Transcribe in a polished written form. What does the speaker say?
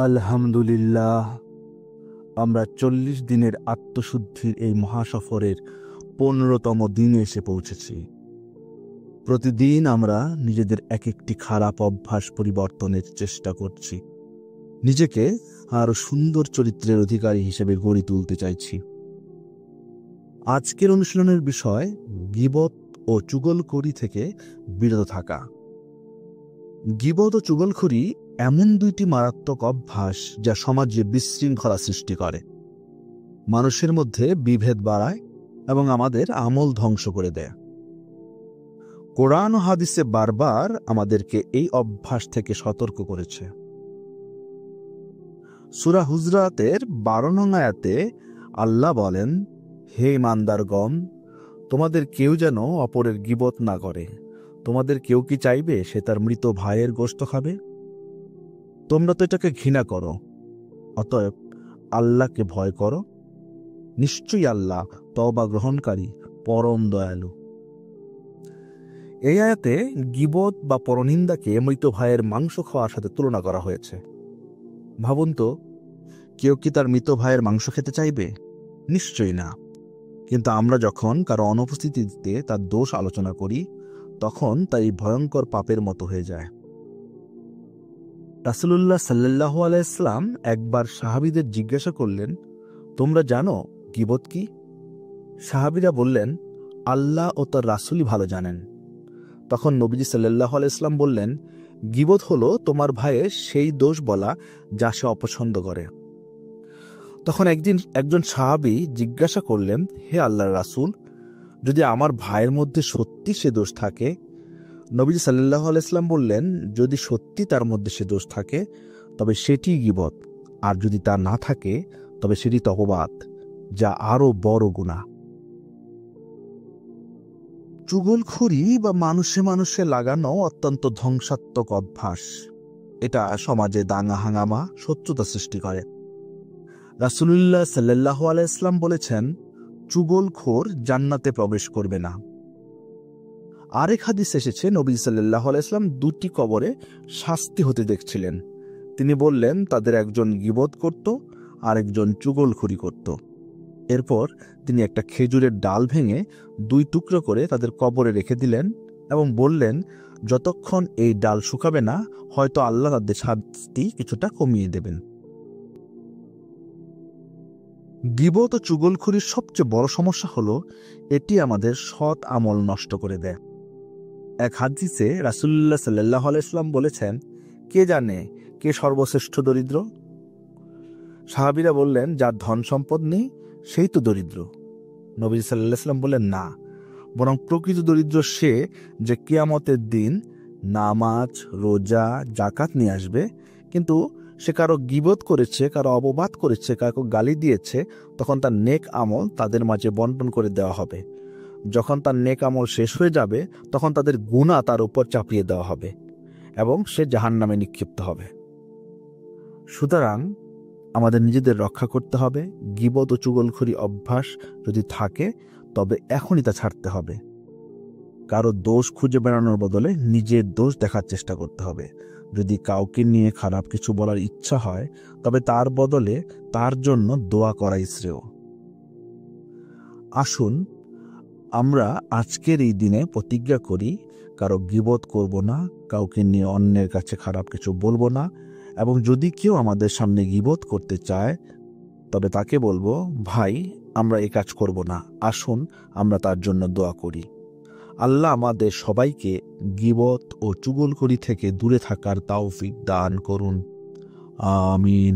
আলহামদুলিল্লাহ, আমরা 40 দিনের আত্মশুদ্ধির এই মহাসফরের 15তম দিনে এসে পৌঁছেছি। প্রতিদিন আমরা নিজেদের এক একটি খারাপ অভ্যাস পরিবর্তনের চেষ্টা করছি, নিজেকে আরো সুন্দর চরিত্রের অধিকারী হিসেবে গড়ে তুলতে চাইছি। আজকের অনুশীলনের বিষয় গীবত ও চুগলখড়ি থেকে বিরত থাকা। গীবত ও চুগলখড়ি এমন দুইটি মারাত্মক অভ্যাস যা সমাজে বিশৃঙ্খলা সৃষ্টি করে, মানুষের মধ্যে বিভেদ বাড়ায় এবং আমাদের আমল ধ্বংস করে দেয়। কোরআন ও হাদিসে বারবার আমাদেরকে এই অভ্যাস থেকে সতর্ক করেছে। সূরা হুজরাতের 12 নং আয়াতে আল্লাহ বলেন, হে ঈমানদারগণ, তোমাদের কেউ যেন অপরের গীবত না করে। তোমাদের কেউ কি চাইবে সে তার মৃত ভাইয়ের গোশত খাবে? তোমরা তো এটাকে ঘৃণা করো। অতএব আল্লাহকে ভয় করো। নিশ্চয়ই আল্লাহ তওবা গ্রহণকারী, পরম দয়ালু। এই আয়াতে গীবত বা পরনিন্দাকে মৃত ভাইয়ের মাংস খাওয়ার সাথে তুলনা করা হয়েছে। ভাবুন তো, কেউ কি তার মৃত ভাইয়ের মাংস খেতে চাইবে? নিশ্চয়ই না। কিন্তু আমরা যখন কারো অনুপস্থিতিতে তার দোষ আলোচনা করি, তখন তা এই ভয়ঙ্কর পাপের মতো হয়ে যায়। রাসূলুল্লাহ সাল্লাল্লাহু আলাইহি ওয়াসাল্লাম একবার সাহাবীদের জিজ্ঞাসা করলেন, তোমরা জানো গীবত কি? সাহাবীরা বললেন, আল্লাহ ও তার রাসূলই ভালো জানেন। তখন নবীজি সাল্লাল্লাহু আলাইহি ওয়াসাল্লাম বললেন, গীবত হলো তোমার ভাইয়ের সেই দোষ বলা যা সে অপছন্দ করে। তখন একজন সাহাবী জিজ্ঞাসা করলেন, হে আল্লাহর রাসূল, যদি আমার ভাইয়ের মধ্যে সত্যি সে দোষ থাকে? নবীজি সাল্লাল্লাহু আলাইহি ওয়াসাল্লাম বললেন, যদি সত্যি তার মধ্যে সে দোষ থাকে তবে সেটি গীবত, আর যদি তা না থাকে তবে সেটি অপবাদ, যা আরো বড় গুনাহ। চুগলখড়ি বা মানুষে মানুষে লাগানো অত্যন্ত ধ্বংসাত্মক অভ্যাস। এটা সমাজে দাঙ্গা হাঙ্গামা, শত্রুতা সৃষ্টি করে। রাসূলুল্লাহ সাল্লাল্লাহু আলাইহি ওয়াসাল্লাম বলেছেন, চুগলখোর জান্নাতে প্রবেশ করবে না। আরেক হাদিস এসেছে, নবী সাল্লাল্লাহু আলাইহি ওয়াসাল্লাম দুটি কবরে শাস্তি হতে দেখছিলেন। তিনি বললেন, তাদের একজন গীবত করত, আরেকজন চুগলখড়ি করত। এরপর তিনি একটা খেজুরের ডাল ভেঙে 2 টুকরো করে তাদের কবরে রেখে দিলেন এবং বললেন, যতক্ষণ এই ডাল শুকাবে না, হয়তো আল্লাহ তাদের শাস্তি কিছুটা কমিয়ে দেবেন। গীবত ও চুগলখড়ির সবচেয়ে বড় সমস্যা হলো এটি আমাদের সৎ আমল নষ্ট করে দেয়। এক হাদিসে রাসূলুল্লাহ সাল্লাল্লাহু আলাইহি ওয়াসাল্লাম বলেছেন, কে জানে কে সর্বশ্রেষ্ঠ দরিদ্র? সাহাবীরা বললেন, যার ধন সম্পদ নেই সেই তো দরিদ্র। নবী সাল্লাল্লাহু আলাইহি ওয়াসাল্লাম বললেন, না, বরং প্রকৃত দরিদ্র সে যে কিয়ামতের দিন নামাজ, রোজা, যাকাত নিয়ে আসবে, কিন্তু সে কারো গীবত করেছে, কারো অপবাদ করেছে, কারো গালি দিয়েছে, তখন তার নেক আমল তাদের মাঝে বন্টন করে দেওয়া হবে। যখন তার নেক আমল শেষ হয়ে যাবে, তখন তাদের গুনাহ তার উপর চাপিয়ে দেওয়া হবে এবং সে জাহান্নামে নিক্ষিপ্ত হবে। সুতরাং আমাদের নিজেদের রক্ষা করতে হবে। গীবত ও চুগলখড়ি অভ্যাস যদি থাকে তবে এখনই তা ছাড়তে হবে। কারো দোষ খুঁজে বেড়ানোর বদলে নিজের দোষ দেখার চেষ্টা করতে হবে। যদি কাউকে নিয়ে খারাপ কিছু বলার ইচ্ছা হয়, তবে তার বদলে তার জন্য দোয়া করাই শ্রেয়। আসুন আমরা আজকের এই দিনে প্রতিজ্ঞা করি, কারো গীবত করব না, কাউকে নিয়ে অন্যের কাছে খারাপ কিছু বলবো না, এবং যদি কেউ আমাদের সামনে গীবত করতে চায় তবে তাকে বলবো, ভাই, আমরা এই কাজ করব না, আসুন আমরা তার জন্য দোয়া করি। আল্লাহ আমাদের সবাইকে গীবত ও চুগলখড়ি থেকে দূরে থাকার তৌফিক দান করুন। আমিন।